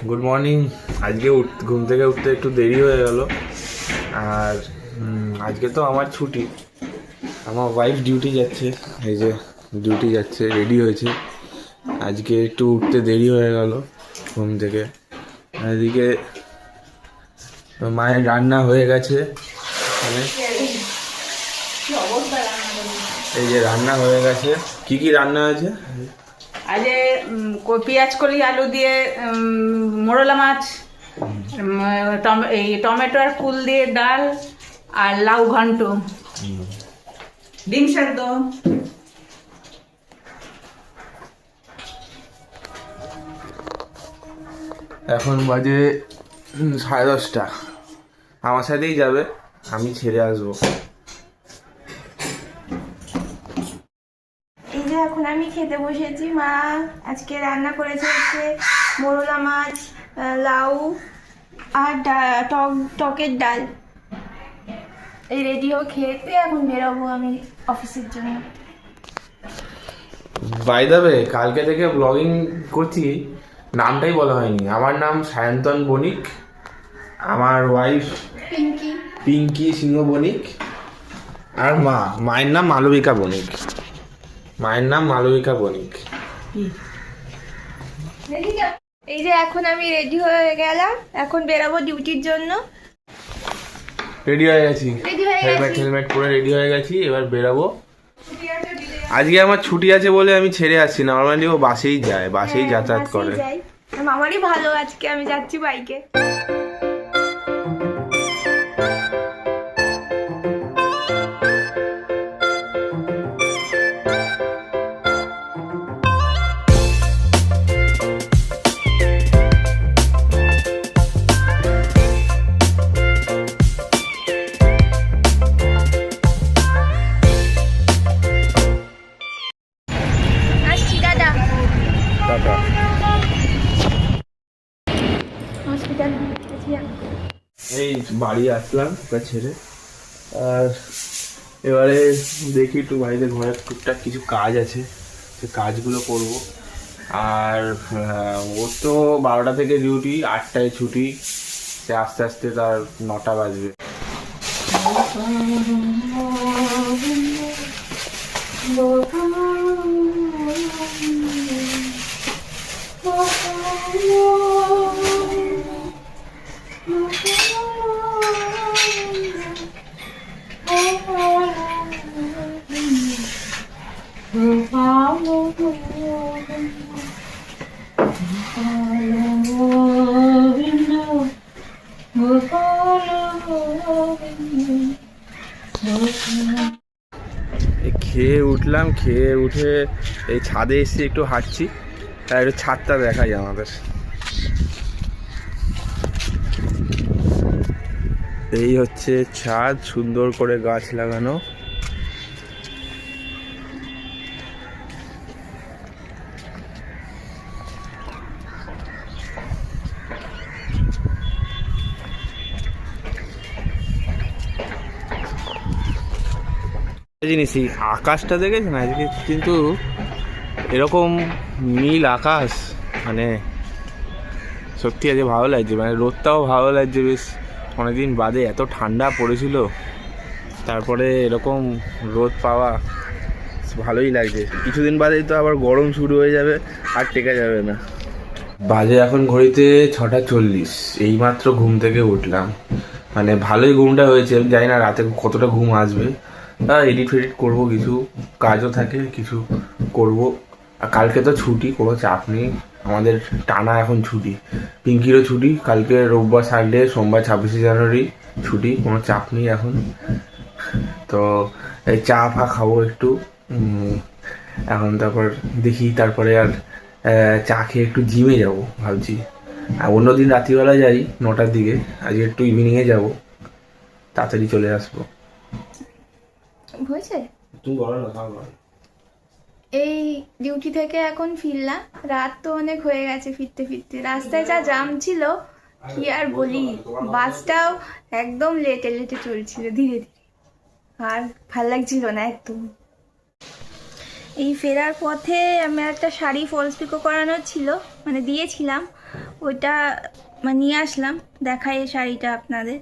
Good morning. আজকে ঘুম থেকে উঠতে একটু দেরি হয়ে গেল। আর আজকে তো আমার ছুটি, আমার ওয়াইফ ডিউটি যাচ্ছে। এই যে ডিউটি যাচ্ছে, রেডি হয়েছে। আজকে একটু উঠতে দেরি হয়ে গেল ঘুম থেকে। এদিকে মায়ের রান্না হয়ে গেছে, মানে এই যে রান্না হয়ে গেছে। কি কি রান্না আছে? আজকে পেঁয়াজ কলি আলু দিয়ে মোরলা মাছ, এই টমেটো আর ফুল দিয়ে ডাল, আর লাউ ঘন্ট, ডিম সেদ্ধ। এখন বাজে 10:30। আমার সাথেই যাবে, আমি ছেড়ে আসবো। এই যে এখন আমি খেতে বসেছি। মা আজকে রান্না করেছে হচ্ছে মোরলা মাছ, লাউ আর টকের ডাল। এই রেডি হয়ে খেতে এখন বেরোবো আমি অফিসের জন্য। বাই দ্য ওয়ে, কালকে থেকে ব্লগিং করছি, নামটাই বলা হয়নি। আমার নাম সায়ন্তন বণিক, আমার ওয়াইফ পিঙ্কি। পিঙ্কি সিংহ বণিক, আর মায়ের নাম মালবিকা বণিক। এই যে এখন আমি রেডি হয়ে গেলাম, এখন বেরোবো ডিউটির জন্য। রেডি হয়ে গেছি, রেডি হয়ে গেছি। হেলমেট পরে রেডি হয়ে গেছি, এবার বেরাবো। আজকে আমার ছুটি আছে বলে আমি ছেড়ে আসছি। নর্মালি ও বাসেই যায়, বাসেই যাতায়াত করে। যাই, আমারই ভালো, আজকে আমি যাচ্ছি বাইকে। আসছি, দাদা। টাটা। হসপিটাল এই বাড়ি আসলাম ওটা ছেড়ে। আর এবারে দেখি একটু বাড়িতে ঘরের টুকটাক কিছু কাজ আছে, সে কাজগুলো করব। আর ওর তো 12টা থেকে ডিউটি, 8টায় ছুটি। সে আস্তে আস্তে তার 9টা বাজবে। খেয়ে উঠলাম, খেয়ে উঠে এই ছাদে এসে একটু হাঁটছি। আর একটু ছাদটা দেখাই আমাদের। এই হচ্ছে ছাদ, সুন্দর করে গাছ লাগানো। জিনিস আকাশটা দেখেছেন আজকে, কিন্তু এরকম নীল আকাশ, মানে সত্যি আজকে ভালো লাগছে। মানে রোদটাও ভালো লাগছে, বেশ অনেকদিন বাদে এত ঠান্ডা পড়েছিল, তারপরে এরকম রোদ পাওয়া ভালোই লাগছে। কিছুদিন বাদেই তো আবার গরম শুরু হয়ে যাবে, আর টেকা যাবে না। বাজে এখন ঘড়িতে 6:40। এইমাত্র ঘুম থেকে উঠলাম, মানে ভালোই ঘুমটা হয়েছে। আমি জানি না রাতে কতটা ঘুম আসবে। এডিট ফেডিট করবো, কিছু কাজও থাকে, কিছু করব। আর কালকে তো ছুটি, কোনো চাপ নেই আমাদের, টানা এখন ছুটি। পিঙ্কিরও ছুটি, কালকে রোববার সানডে, সোমবার 26শে জানুয়ারি ছুটি, কোনো চাপ নেই এখন। তো এই চা ফা খাবো একটু এখন, তারপর দেখি, তারপরে আর চা খেয়ে একটু জিমে যাবো ভাবছি। আর অন্যদিন রাত্রিবেলা যাই 9টার দিকে, আজকে একটু ইভিনিংয়ে যাবো, তাড়াতাড়ি চলে আসবো। হয়েছে। তুমি বলো না, তাও বলো। এই ডিউটি থেকে এখন ফিরলাম, রাত তো অনেক হয়ে গেছে ফিরতে ফিরতে। রাস্তায় যা জাম ছিল কি আর বলি, বাসটাও একদম লেটে লেটে চলছিল, ধীরে ধীরে, আর ভাল লাগছিল না একদম। এই ফেরার পথে আমার একটা শাড়ি ফলস পিকো করানোর ছিল, মানে দিয়েছিলাম, ওইটা নিয়ে আসলাম, দেখাই এই শাড়িটা আপনাদের।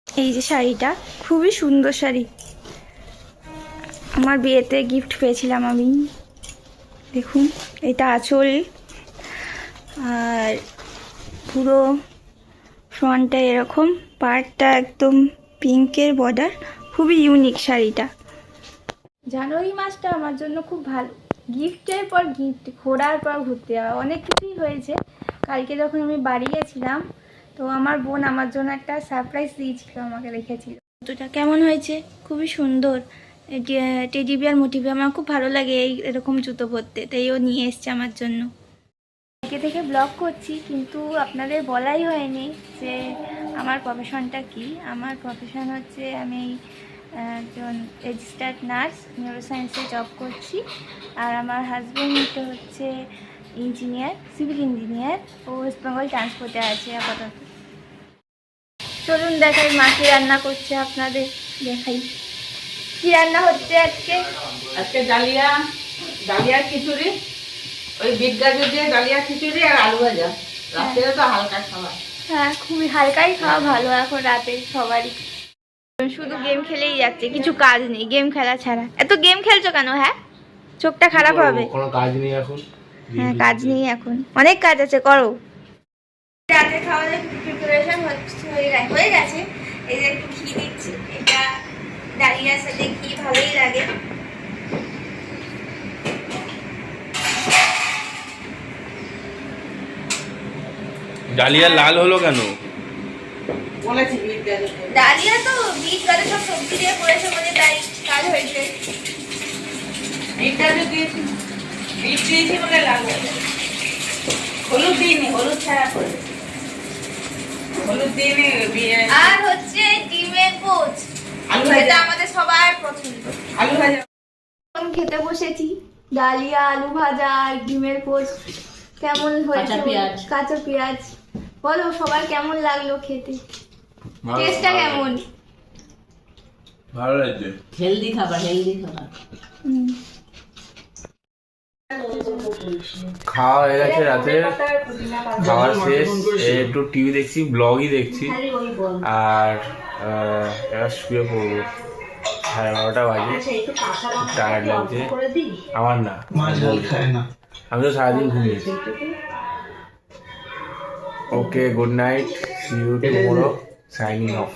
এই যে শাড়িটা, খুবই সুন্দর শাড়ি, আমার বিয়েতে গিফট পেয়েছিলাম আমি। দেখুন, এটা আঁচল, আর পুরো ফ্রন্টটা এরকম, পাড়টা একদম পিঙ্কের বর্ডার, খুবই ইউনিক শাড়িটা। জানুয়ারি মাসটা আমার জন্য খুব ভালো, গিফটের পর গিফট, ঘোরার পর ঘুরতে যাওয়া, অনেক কিছুই হয়েছে। কালকে যখন আমি বাড়ি গেছিলাম, তো আমার বোন আমার জন্য একটা সারপ্রাইজ দিয়েছিল, আমাকে রেখেছিল। জুতোটা কেমন হয়েছে? খুবই সুন্দর, টেডি বিয়ার মোটিভে, আমার খুব ভালো লাগে এই এরকম জুতো পরতে, তাই ও নিয়ে এসছে আমার জন্য। আগে থেকে ব্লগ করছি, কিন্তু আপনাদের বলাই হয়নি যে আমার প্রফেশনটা কি। আমার প্রফেশন হচ্ছে, আমি একজন রেজিস্টার্ড নার্স, নিউরোসায়েন্সে জব করছি। আর আমার হাজব্যান্ড হচ্ছে ইঞ্জিনিয়ার, সিভিল ইঞ্জিনিয়ার, ও ওয়েস্ট বেঙ্গল ট্রান্সপোর্টে আছে আপাতত। চলুন দেখাই মা কি রান্না করছে, আপনাদের দেখাই কি রান্না হচ্ছে আজকে। আজকে ডালিয়া খিচুড়ি, ওই বিট গাজর দিয়ে ডালিয়া খিচুড়ি আর আলু ভাজা। রাত্রে তো হালকা খাবার। হ্যাঁ, খুবই হালকাই খাওয়া ভালো এখন রাতে সবারই। শুধু গেম খেলেই যাচ্ছে, কিছু কাজ নেই গেম খেলা ছাড়া। এত গেম খেলছো কেন? হ্যাঁ, চোখটা খারাপ হবে। কোনো কাজ নেই এখন। হ্যাঁ, কাজ নেই এখন, অনেক কাজ আছে, করো। রাতে খাওয়ার প্রিপারেশন হয়ে গেছে। এই যে একটু ঘি দিচ্ছি, এটা ডালিয়ার সাথে ঘি ভালোই লাগে। ডালিয়া লাল হলো কেন? বলেছি বিট গাজর দিয়ে। ডালিয়া তো বিট গাজর সব সবজি দিয়ে করেছে বলে তাই কাজ হয়েছে। বিট গাজর দিয়েছি, বিট দিয়েছি বলে লাগবে। হলুদ দিইনি, হলুদ ছাড়া করে। হলুদ দিইনি। আর হচ্ছে ডিমের পোচ, আলু ভাজা। এটা আমাদের সবার পছন্দ। আলু ভাজা। এখন খেতে বসেছি, ডালিয়া, আলু ভাজা আর ডিমের পোচ। কেমন হয়েছে? কাঁচা পেঁয়াজ। কাঁচা পেঁয়াজ। বলো সবার কেমন লাগলো খেতে, টেস্টটা কেমন? ভালো লাগছে। হেলদি খাবার, হেলদি খাবার। হুম। খাওয়া হয়ে গেছে রাতে, খাওয়ার শেষ, একটু টিভি দেখছি, ব্লগই দেখছি, আর এবার শুয়ে পড়বো। 11:30 বাজে, টায়ার্ড লাগছে আমার। না, আমি তো সারাদিন ঘুমিয়েছি। Okay, good night, see you tomorrow, signing of.